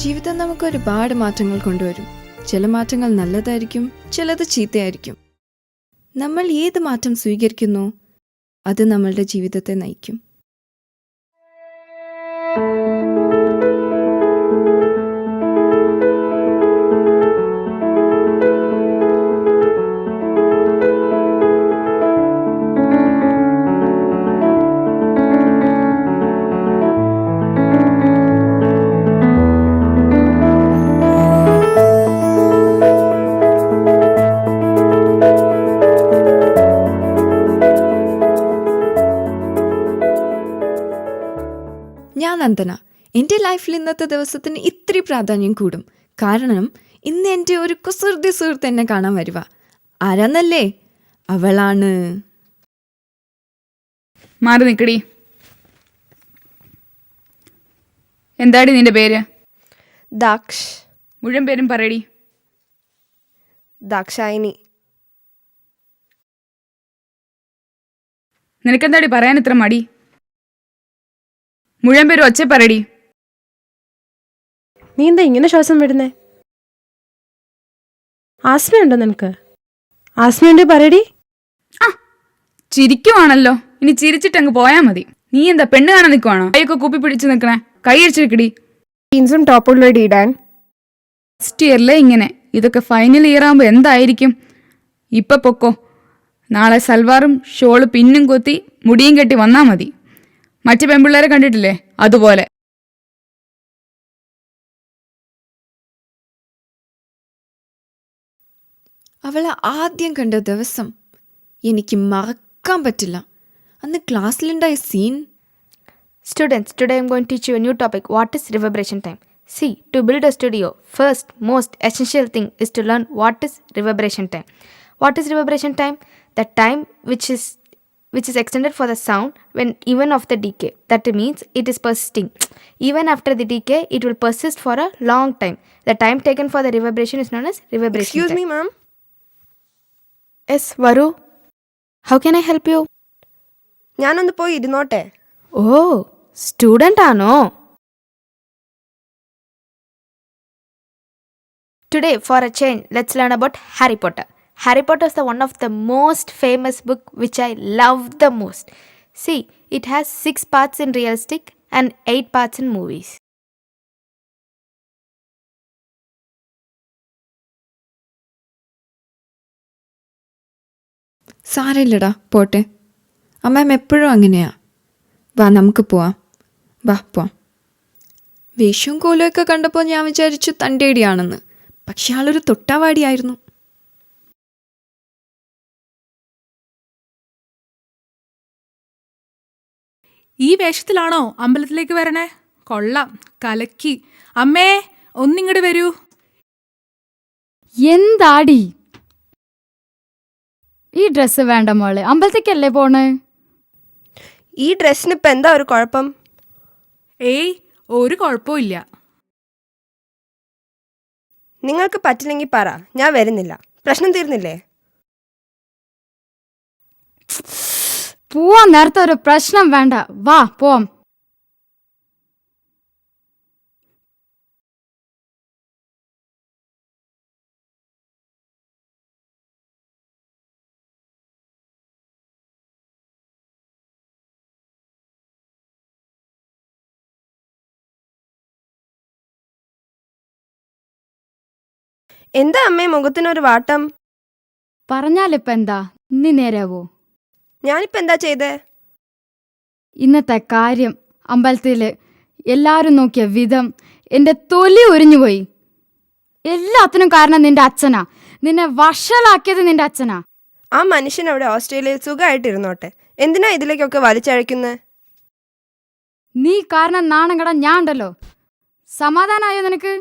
ജീവിതം നമുക്ക് ഒരുപാട് മാറ്റങ്ങൾ കൊണ്ടുവരും. ചില മാറ്റങ്ങൾ നല്ലതായിരിക്കും, ചിലത് ചീത്തയായിരിക്കും. നമ്മൾ ഏത് മാറ്റം സ്വീകരിക്കുന്നോ അത് നമ്മളുടെ ജീവിതത്തെ നയിക്കും. ഞാൻ നന്ദന. എൻ്റെ ലൈഫിൽ ഇന്നത്തെ ദിവസത്തിന് ഇത്തിരി പ്രാധാന്യം കൂടും. കാരണം ഇന്ന് എൻ്റെ ഒരു കുസൃതി സുഹൃത്ത് എന്നെ കാണാൻ വരുക. ആരാന്നല്ലേ? അവളാണ്. മാറി നിക്കടി. എന്താടി നിന്റെ പേര്? ദാക്ഷ്. മുഴുവൻ പേരും പറയടി. ദാക്ഷായിനി. നിനക്കെന്താടി പറയാൻ ഇത്ര മടി? മുഴുവൻ പേരും ഒച്ച പറയടി. നീ എന്താ ഇങ്ങനെ ശ്വാസം വിടുന്നേ? ആസ്മയുണ്ടോ നിനക്ക്? ആസ്മയുണ്ട് പറയടി. ആ ചിരിക്കുവാണല്ലോ. ഇനി ചിരിച്ചിട്ടങ്ങ് പോയാ മതി. നീ എന്താ പെണ്ണ് കാണാൻ നിൽക്കുവാണോ? കൈയൊക്കെ കൂപ്പി പിടിച്ച് നിൽക്കണേ. കൈ അടിച്ചിരിക്കടി. ജീൻസും ടോപ്പുള്ള ഇടാൻ. ഫസ്റ്റ് ഇയറിലെ ഇങ്ങനെ. ഇതൊക്കെ ഫൈനൽ ഇയർ ആകുമ്പോൾ എന്തായിരിക്കും? ഇപ്പൊ പൊക്കോ. നാളെ സൽവാറും ഷോള് പിന്നും കൊത്തി മുടിയും കെട്ടി വന്നാ മതി. മറ്റു പെൺപിള്ളേരെ കണ്ടിട്ടില്ലേ? അതുപോലെ. അവളെ ആദ്യം കണ്ട ദിവസം എനിക്ക് മറക്കാൻ പറ്റില്ല. അന്ന് ക്ലാസ്സിലുണ്ടായ scene. Students, today I am going to teach you a new topic. What is reverberation time? See, to build a studio, first most essential thing is to learn what is reverberation time. What is reverberation time? The time which is extended for the sound when even after decay. That means it is persisting. Even after the decay, it will persist for a long time. The time taken for the reverberation is known as reverberation Excuse time. me, ma'am. Yes, Varu. How can I help you? ഞാനൊന്ന് പോയി ഇരുന്നോട്ടെ. Oh, student ആണോ? Today, for a change, let's learn about Harry Potter. Harry Potter is one of the most famous book which I love the most. See, it has 6 parts in realistic and 8 parts in movies. സാരമില്ലടാ, പോട്ടെ. അമ്മ എപ്പോഴും അങ്ങനെയാ. വാ നമുക്ക് പോവാം. വാ പോവാം. വേഷവും കോലുമൊക്കെ കണ്ടപ്പോൾ ഞാൻ വിചാരിച്ചു തൻ്റെടിയാണെന്ന്. പക്ഷെ ആളൊരു തൊട്ടാവാടിയായിരുന്നു. ഈ വേഷത്തിലാണോ അമ്പലത്തിലേക്ക് വരണേ? കൊള്ളാം, കലക്കി. അമ്മേ, ഒന്നിങ്ങോട്ട് വരൂ. എന്താടി ഈ ഡ്രസ്സ്? വേണ്ട മോളെ, അമ്പലത്തേക്കല്ലേ പോണേ? ഈ ഡ്രസ്സിന് ഇപ്പം എന്താ ഒരു കുഴപ്പം? ഏയ്, ഒരു കുഴപ്പമില്ല. നിങ്ങൾക്ക് പറ്റില്ലെങ്കിൽ പറ, ഞാൻ വരുന്നില്ല. പ്രശ്നം തീർന്നില്ലേ? പോവാൻ നേരത്തെ ഒരു പ്രശ്നം വേണ്ട. വാ പോവാം. എന്താ അമ്മേ മുഖത്തിനൊരു വാട്ടം? പറഞ്ഞാലിപ്പ എന്താ? നീ നേരാവോ? ഞാനിപ്പോൾ എന്താ ചെയ്തേ? ഇന്നത്തെ കാര്യം, അമ്പലത്തില് എല്ലാരും നോക്കിയ വിധം, എന്റെ തൊലി ഉരിഞ്ഞുപോയി. എല്ലാത്തിനും കാരണം നിന്റെ അച്ഛനാ. നിന്നെ വഷളാക്കിയത് നിന്റെ അച്ഛനാ. ആ മനുഷ്യൻ അവിടെ ഓസ്ട്രേലിയയിൽ സുഖമായിട്ടിരുന്നോട്ടെ. എന്തിനാ ഇതിലേക്കൊക്കെ വലിച്ചഴക്കുന്നത്? നീ കാരണം നാണം കെടാൻ ഞാൻ ഉണ്ടല്ലോ. സമാധാനായോ നിനക്ക്?